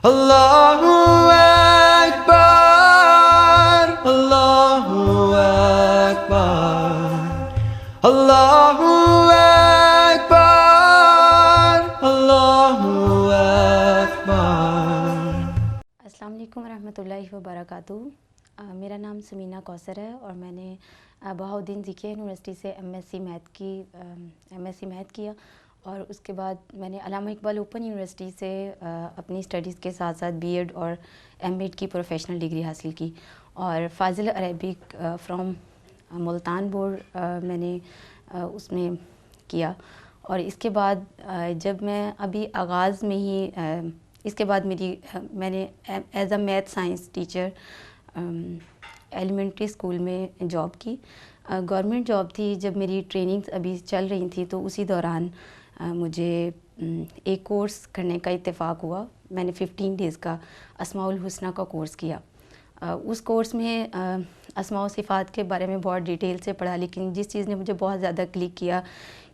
Allahu Akbar, Allahu Akbar, Allahu Akbar, Allahu Akbar. السلام علیکم ورحمۃ اللہ وبرکاتہ. میرا نام سمینہ کوثر ہے اور میں نے بہاؤالدین ذکیہ یونیورسٹی سے ایم ایس سی میتھ کیا اور اس کے بعد میں نے علامہ اقبال اوپن یونیورسٹی سے اپنی اسٹڈیز کے ساتھ ساتھ بی ایڈ اور ایم ایڈ کی پروفیشنل ڈگری حاصل کی اور فاضل عربک فرام ملتان بورڈ میں نے اس میں کیا. اور اس کے بعد جب میں ابھی آغاز میں ہی اس کے بعد میں نے as a math science teacher elementary school میں جاب کی. گورنمنٹ جاب تھی. جب میری ٹریننگز ابھی چل رہی تھیں تو اسی دوران مجھے ایک کورس کرنے کا اتفاق ہوا. میں نے 15 ڈیز کا اسماء الحسنہ کا کورس کیا. اس کورس میں اسماء و صفات کے بارے میں بہت ڈیٹیل سے پڑھا, لیکن جس چیز نے مجھے بہت زیادہ کلک کیا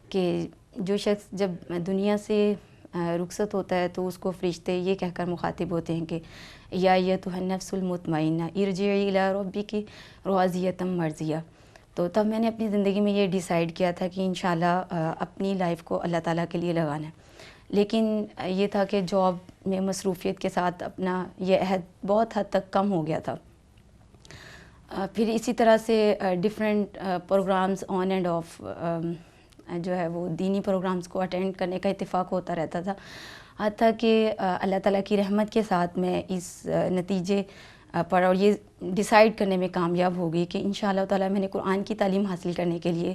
کہ جو شخص جب دنیا سے رخصت ہوتا ہے تو اس کو فرشتے یہ کہہ کر مخاطب ہوتے ہیں کہ یا ایتھا النفس المطمئنہ ارجعی الی ربک راضیۃ مرضیہ. تو تب میں نے اپنی زندگی میں یہ ڈیسائیڈ کیا تھا کہ انشاءاللہ اپنی لائف کو اللہ تعالیٰ کے لیے لگانا ہے. لیکن یہ تھا کہ جاب میں مصروفیت کے ساتھ اپنا یہ عہد بہت حد تک کم ہو گیا تھا. پھر اسی طرح سے different programmes on and off جو ہے وہ دینی پروگرامز کو اٹینڈ کرنے کا اتفاق ہوتا رہتا تھا, حتیٰ کہ اللہ تعالیٰ کی رحمت کے ساتھ میں اس نتیجے پر اور یہ ڈیسائیڈ کرنے میں کامیاب ہو گئی کہ انشاءاللہ تعالیٰ میں نے قرآن کی تعلیم حاصل کرنے کے لیے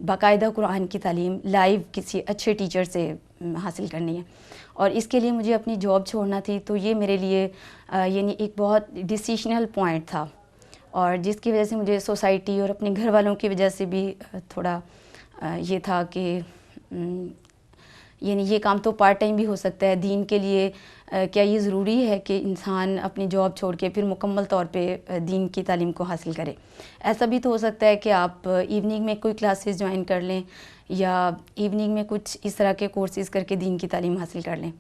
باقاعدہ قرآن کی تعلیم لائیو کسی اچھے ٹیچر سے حاصل کرنی ہے. اور اس کے لیے مجھے اپنی جاب چھوڑنا تھی. تو یہ میرے لیے یعنی ایک بہت ڈیسیشنل پوائنٹ تھا اور جس کی وجہ سے مجھے سوسائٹی اور اپنے گھر والوں کی وجہ سے بھی تھوڑا یہ تھا کہ یعنی یہ کام تو پارٹ ٹائم بھی ہو سکتا ہے. دین کے لیے کیا یہ ضروری ہے کہ انسان اپنی جاب چھوڑ کے پھر مکمل طور پہ دین کی تعلیم کو حاصل کرے؟ ایسا بھی تو ہو سکتا ہے کہ آپ ایوننگ میں کوئی کلاسز جوائن کر لیں یا ایوننگ میں کچھ اس طرح کے کورسز کر کے دین کی تعلیم حاصل کر لیں.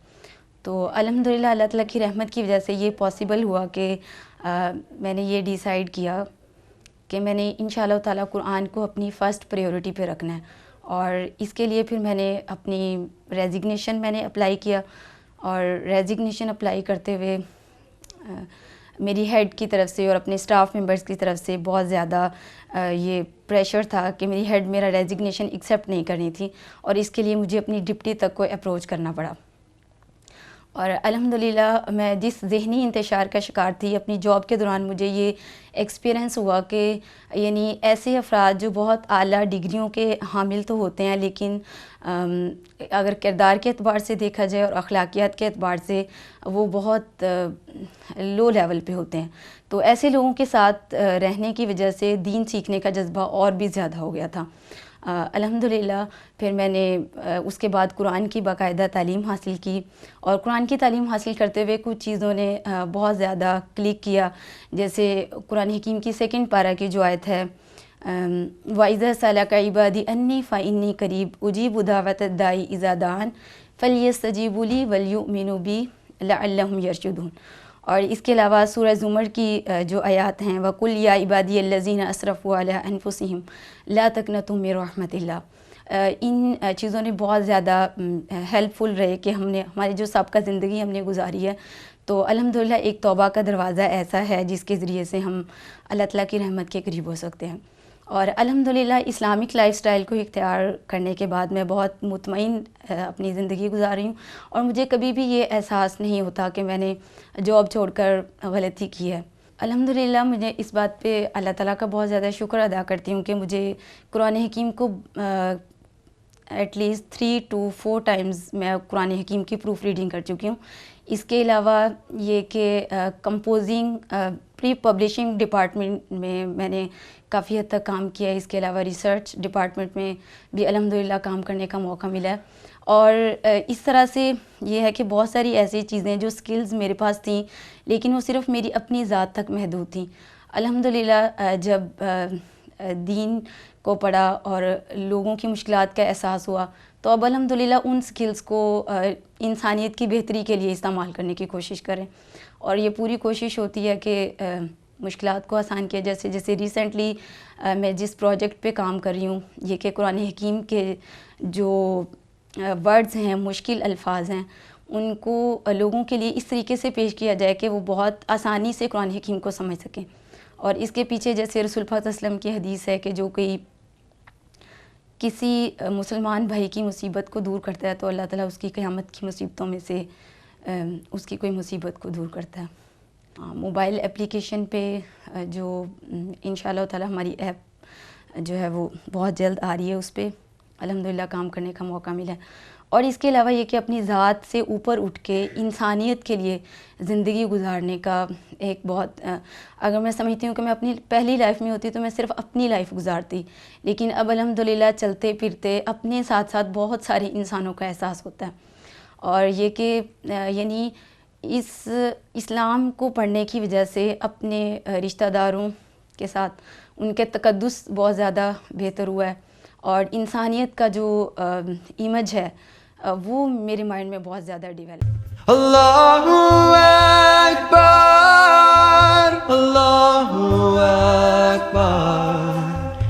تو الحمدللہ اللہ تعالیٰ کی رحمت کی وجہ سے یہ پاسبل ہوا کہ میں نے یہ ڈیسائیڈ کیا کہ میں نے انشاءاللہ تعالیٰ قرآن کو اپنی فرسٹ پریورٹی پہ رکھنا ہے. اور اس کے لیے پھر میں نے اپنی ریزگنیشن میں نے اپلائی کیا اور ریزگنیشن اپلائی کرتے ہوئے میری ہیڈ کی طرف سے اور اپنے اسٹاف ممبرس کی طرف سے بہت زیادہ یہ پریشر تھا کہ میری ہیڈ میرا ریزگنیشن ایکسیپٹ نہیں کرنی تھی اور اس کے لیے مجھے اپنی ڈپٹی تک کو اپروچ کرنا پڑا. اور الحمدللہ میں جس ذہنی انتشار کا شکار تھی اپنی جاب کے دوران مجھے یہ ایکسپیرئنس ہوا کہ یعنی ایسے افراد جو بہت اعلیٰ ڈگریوں کے حامل تو ہوتے ہیں لیکن اگر کردار کے اعتبار سے دیکھا جائے اور اخلاقیات کے اعتبار سے وہ بہت لو لیول پہ ہوتے ہیں. تو ایسے لوگوں کے ساتھ رہنے کی وجہ سے دین سیکھنے کا جذبہ اور بھی زیادہ ہو گیا تھا. الحمدللہ پھر میں نے اس کے بعد قرآن کی باقاعدہ تعلیم حاصل کی اور قرآن کی تعلیم حاصل کرتے ہوئے کچھ چیزوں نے بہت زیادہ کلک کیا. جیسے قرآن حکیم کی 2 پارہ کی جو آیت ہے وَإِذَا سَأَلَكَ عِبَادِي أَنِّي فَإِنِّي قَرِيبٌ أُجِيبُ دَعْوَةَ الدَّاعِ إِذَا دَعَانِ فَلْيَسْتَجِيبُوا لِي وَلْيُؤْمِنُوا بِي لَعَلَّهُمْ يَرْشُدُونَ. اور اس کے علاوہ سورہ زمر کی جو آیات ہیں وَقُلْ يَا عِبَادِيَ الَّذِينَ أَسْرَفُوا عَلَىٰ أَنفُسِهِمْ لَا تَقْنَطُوا مِن رَحْمَةِ اللَّهِ. ان چیزوں نے بہت زیادہ ہیلپ فل رہے کہ ہماری جو سابقہ زندگی ہم نے گزاری ہے تو الحمدللہ ایک توبہ کا دروازہ ایسا ہے جس کے ذریعے سے ہم اللہ تعالیٰ کی رحمت کے قریب ہو سکتے ہیں. اور الحمدللہ اسلامک لائف سٹائل کو اختیار کرنے کے بعد میں بہت مطمئن اپنی زندگی گزار رہی ہوں اور مجھے کبھی بھی یہ احساس نہیں ہوتا کہ میں نے جاب چھوڑ کر غلطی کی ہے. الحمدللہ مجھے اس بات پہ اللہ تعالیٰ کا بہت زیادہ شکر ادا کرتی ہوں کہ مجھے قرآن حکیم کو ایٹ لیسٹ 3 to 4 ٹائمز میں قرآن حکیم کی پروف ریڈنگ کر چکی ہوں. اس کے علاوہ یہ کہ کمپوزنگ پری پبلشنگ ڈپارٹمنٹ میں نے کافی حد تک کام کیا ہے. اس کے علاوہ ریسرچ ڈپارٹمنٹ میں بھی الحمدللہ کام کرنے کا موقع ملا ہے. اور اس طرح سے یہ ہے کہ بہت ساری ایسی چیزیں جو سکلز میرے پاس تھیں لیکن وہ صرف میری اپنی ذات تک محدود تھیں. الحمدللہ جب دین کو پڑھا اور لوگوں کی مشکلات کا احساس ہوا تو اب الحمدللہ ان سکلز کو انسانیت کی بہتری کے لیے استعمال کرنے کی کوشش کریں. اور یہ پوری کوشش ہوتی ہے کہ مشکلات کو آسان کیا. جیسے ریسنٹلی میں جس پروجیکٹ پہ کام کر رہی ہوں یہ کہ قرآن حکیم کے جو ورڈز ہیں، مشکل الفاظ ہیں، ان کو لوگوں کے لیے اس طریقے سے پیش کیا جائے کہ وہ بہت آسانی سے قرآن حکیم کو سمجھ سکیں. اور اس کے پیچھے جیسے رسول پاک صلی اللہ علیہ وسلم کی حدیث ہے کہ جو کوئی کسی مسلمان بھائی کی مصیبت کو دور کرتا ہے تو اللہ تعالیٰ اس کی قیامت کی مصیبتوں میں سے اس کی کوئی مصیبت کو دور کرتا ہے. موبائل اپلیکیشن پہ جو انشاءاللہ تعالیٰ ہماری ایپ جو ہے وہ بہت جلد آ رہی ہے، اس پہ الحمدللہ کام کرنے کا موقع ملا ہے. اور اس کے علاوہ یہ کہ اپنی ذات سے اوپر اٹھ کے انسانیت کے لیے زندگی گزارنے کا ایک بہت اگر میں سمجھتی ہوں کہ میں اپنی پہلی لائف میں ہوتی تو میں صرف اپنی لائف گزارتی، لیکن اب الحمدللہ چلتے پھرتے اپنے ساتھ ساتھ بہت سارے انسانوں کا احساس ہوتا ہے. اور یہ کہ یعنی اس اسلام کو پڑھنے کی وجہ سے اپنے رشتہ داروں کے ساتھ ان کے تقدس بہت زیادہ بہتر ہوا ہے. اور انسانیت کا جو امیج ہے وہ میرے مائنڈ میں بہت زیادہ ڈیولپ. Allahu Akbar.